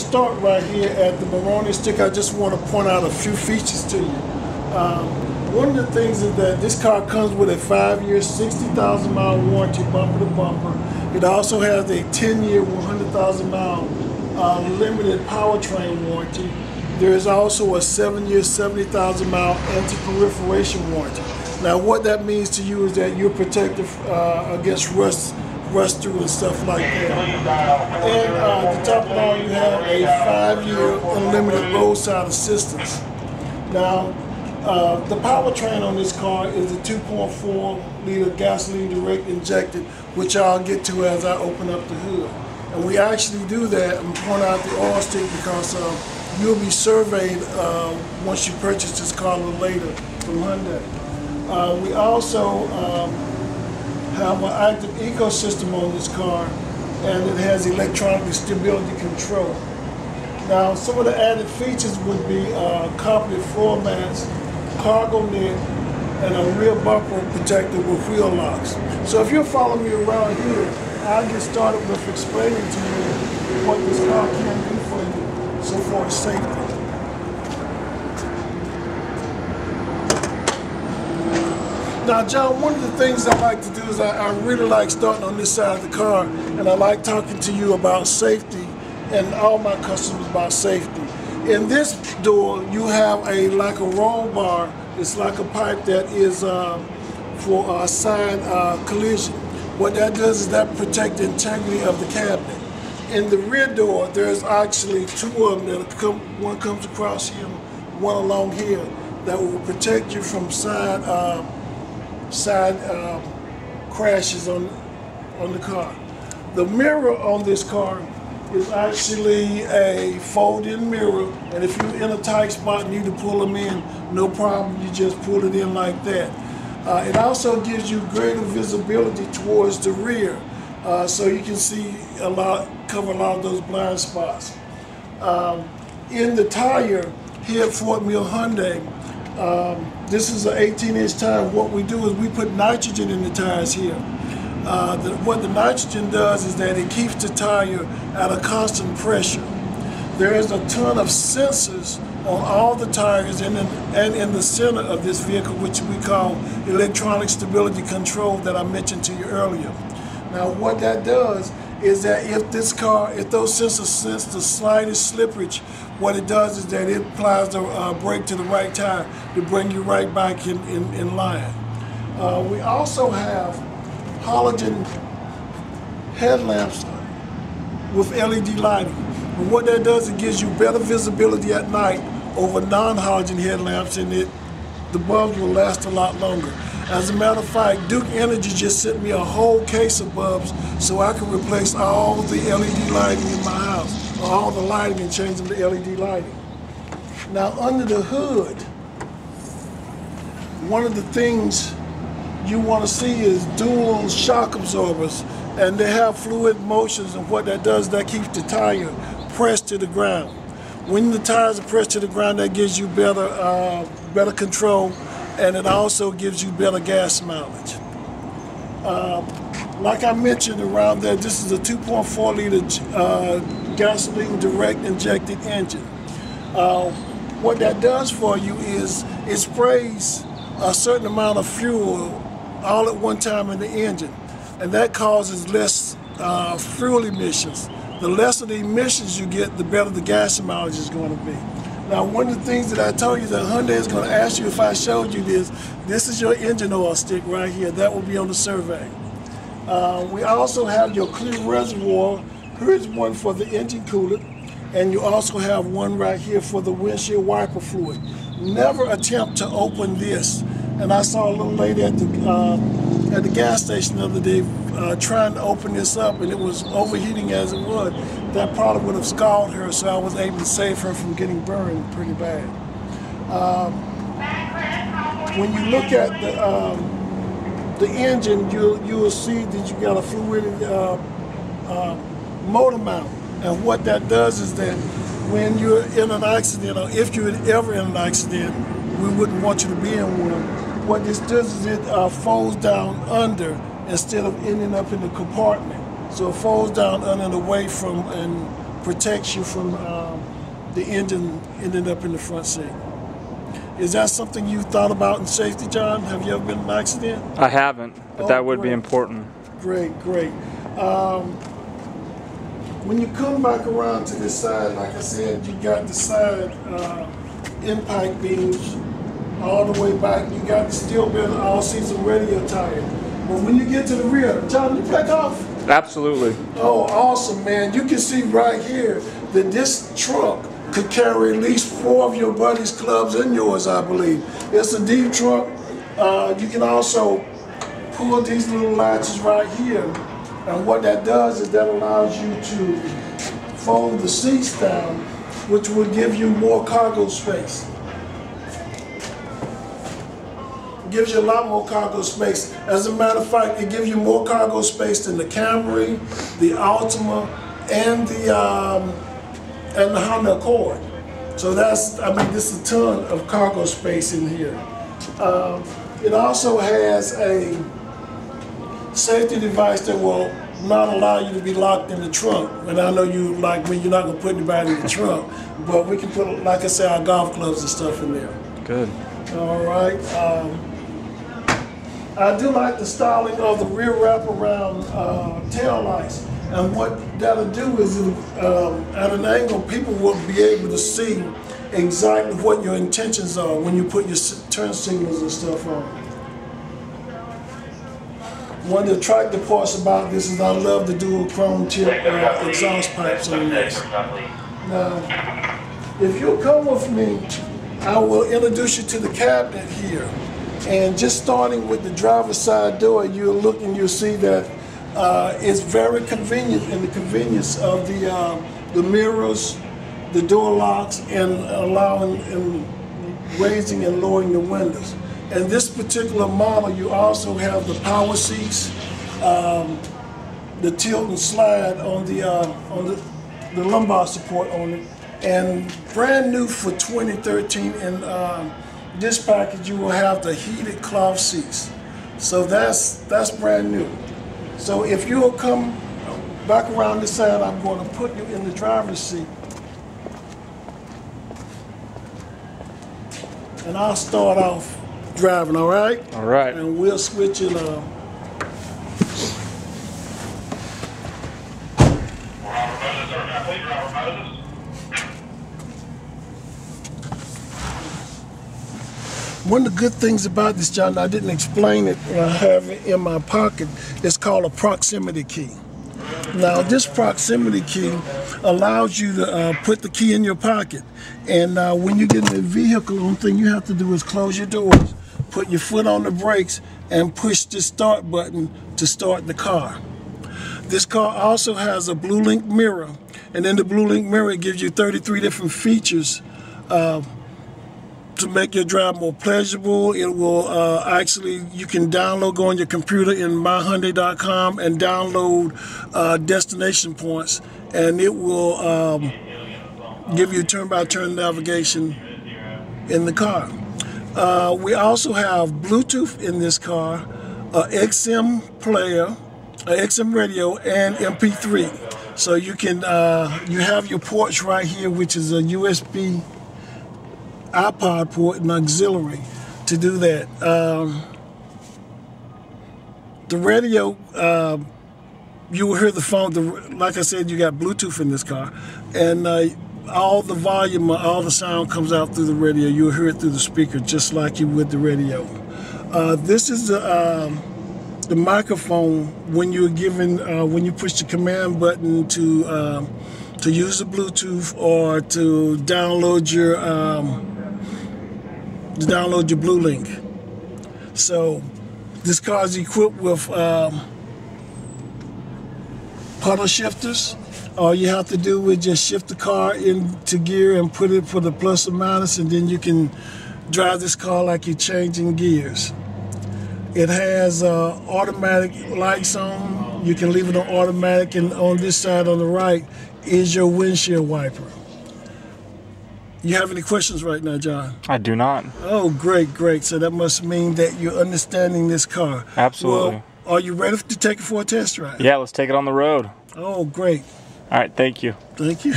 start right here at the Moroni stick, I just want to point out a few features to you. One of the things is that this car comes with a 5-year, 60,000 mile warranty bumper to bumper. It also has a 10-year, 100,000 mile limited powertrain warranty. There is also a 7-year, 70,000 mile anti-proliferation warranty. Now what that means to you is that you're protected against rust through and stuff like that. And to top it on, you have a 5-year unlimited roadside assistance. Now, the powertrain on this car is a 2.4 liter gasoline direct injected, which I'll get to as I open up the hood. And we actually do that and point out the oil stick because you'll be surveyed once you purchase this car a little later from Hyundai. We also have an active ecosystem on this car, and it has electronic stability control. Now, some of the added features would be carpeted floor mats, cargo net, and a rear bumper protector with wheel locks. So if you'll follow me around here, I'll get started with explaining to you what this car can do for you so far as safety. Now, John, one of the things I like to do is I really like starting on this side of the car, and I like talking to you about safety and all my customers about safety. In this door, you have like a roll bar. It's like a pipe that is for a side collision. What that does is that protects the integrity of the cabinet. In the rear door, there's actually two of them that one comes across here, one along here, that will protect you from side crashes on the car. The mirror on this car is actually a fold-in mirror, and if you're in a tight spot and you need to pull them in, no problem, you just pull it in like that. It also gives you greater visibility towards the rear, so you can see cover a lot of those blind spots. In the tire here at Fort Mill Hyundai, this is an 18-inch tire. What we do is we put nitrogen in the tires here. What the nitrogen does is that it keeps the tire at a constant pressure. There is a ton of sensors on all the tires and in the center of this vehicle, which we call electronic stability control that I mentioned to you earlier. Now what that does is that if those sensors sense the slightest slippage, what it does is that it applies the brake to the right tire to bring you right back in line. We also have halogen headlamps with LED lighting. And what that does, it gives you better visibility at night over non-halogen headlamps, and the bulbs will last a lot longer. As a matter of fact, Duke Energy just sent me a whole case of bulbs so I can replace all the LED lighting in my house, or all the lighting, and change them to LED lighting. Now under the hood, one of the things you want to see is dual shock absorbers, and they have fluid motions, and what that does, that keeps the tire pressed to the ground. When the tires are pressed to the ground, that gives you better control, and it also gives you better gas mileage. Like I mentioned around there, this is a 2.4 liter gasoline direct injected engine. What that does for you is it sprays a certain amount of fuel all at one time in the engine, and that causes less fuel emissions. The less of the emissions you get, the better the gas mileage is going to be. Now, one of the things that I told you that Hyundai is going to ask you if I showed you this is your engine oil stick right here. That will be on the survey. We also have your clear reservoir. Here's one for the engine coolant, and you also have one right here for the windshield wiper fluid. Never attempt to open this. And I saw a little lady at the gas station the other day trying to open this up, and it was overheating as it would. That probably would have scalded her, so I was able to save her from getting burned pretty bad. When you look at the engine, you will see that you got a fluid motor mount, and what that does is that when you're in an accident, or if you're ever in an accident, we wouldn't want you to be in one. What this does is it folds down under instead of ending up in the compartment. So it folds down under and away from and protects you from the engine ending up in the front seat. Is that something you thought about in safety, John? Have you ever been in an accident? I haven't, but that would be important. Great, great. When you come back around to this side, like I said, you got the side impact beams all the way back. You got the steel belt all-season radio tire. But when you get to the rear, John, you back off? Absolutely. Oh, awesome, man. You can see right here that this truck could carry at least 4 of your buddy's clubs and yours, I believe. It's a deep truck. You can also pull these little latches right here. And what that does is that allows you to fold the seats down, which will give you more cargo space. It gives you a lot more cargo space. As a matter of fact, it gives you more cargo space than the Camry, the Altima, and the Honda Accord. So that's, I mean, this is a ton of cargo space in here. It also has a safety device that will not allow you to be locked in the trunk. And I know you like me, you're not gonna put anybody in the trunk, but we can put, like I said, our golf clubs and stuff in there. Good. All right. I do like the styling of the rear wraparound tail lights. And what that'll do is, at an angle, people will be able to see exactly what your intentions are when you put your turn signals and stuff on. One of the attractive parts about this is I love the dual chrome tip exhaust pipes on this. Now, if you'll come with me, I will introduce you to the cabinet here. And just starting with the driver's side door, you'll look and you'll see that it's very convenient in the convenience of the mirrors, the door locks, and allowing and raising and lowering the windows. And this particular model, you also have the power seats, the tilt and slide on the lumbar support on it, and brand new for 2013. In this package, you will have the heated cloth seats. So that's brand new. So if you'll come back around this side, I'm going to put you in the driver's seat. And I'll start off driving, all right? All right. And we'll switch it One of the good things about this, John, I didn't explain it when I have it in my pocket, it's called a proximity key. Now, this proximity key allows you to put the key in your pocket. And when you get in the vehicle, the only thing you have to do is close your doors, put your foot on the brakes, and push the start button to start the car. This car also has a Blue Link mirror. And in the Blue Link mirror, it gives you 33 different features to make your drive more pleasurable. It will actually, you can download, go on your computer in myhyundai.com and download destination points, and it will give you turn-by-turn navigation in the car. We also have Bluetooth in this car, XM player, XM radio, and MP3. So you can, you have your ports right here, which is a USB iPod port and auxiliary to do that. The radio, you will hear the phone. Like I said, you got Bluetooth in this car, and all the volume, all the sound comes out through the radio. You'll hear it through the speaker, just like you would the radio. This is the microphone when you're given, when you push the command button to use the Bluetooth or to download your Blue Link. So this car is equipped with puddle shifters. All you have to do is just shift the car into gear and put it for the plus or minus, and then you can drive this car like you're changing gears. It has automatic lights on. You can leave it on automatic, and on this side on the right is your windshield wiper. You have any questions right now, John? I do not. Oh, great, great. So that must mean that you're understanding this car. Absolutely. Well, are you ready to take it for a test drive? Yeah, let's take it on the road. Oh, great. All right, thank you. Thank you.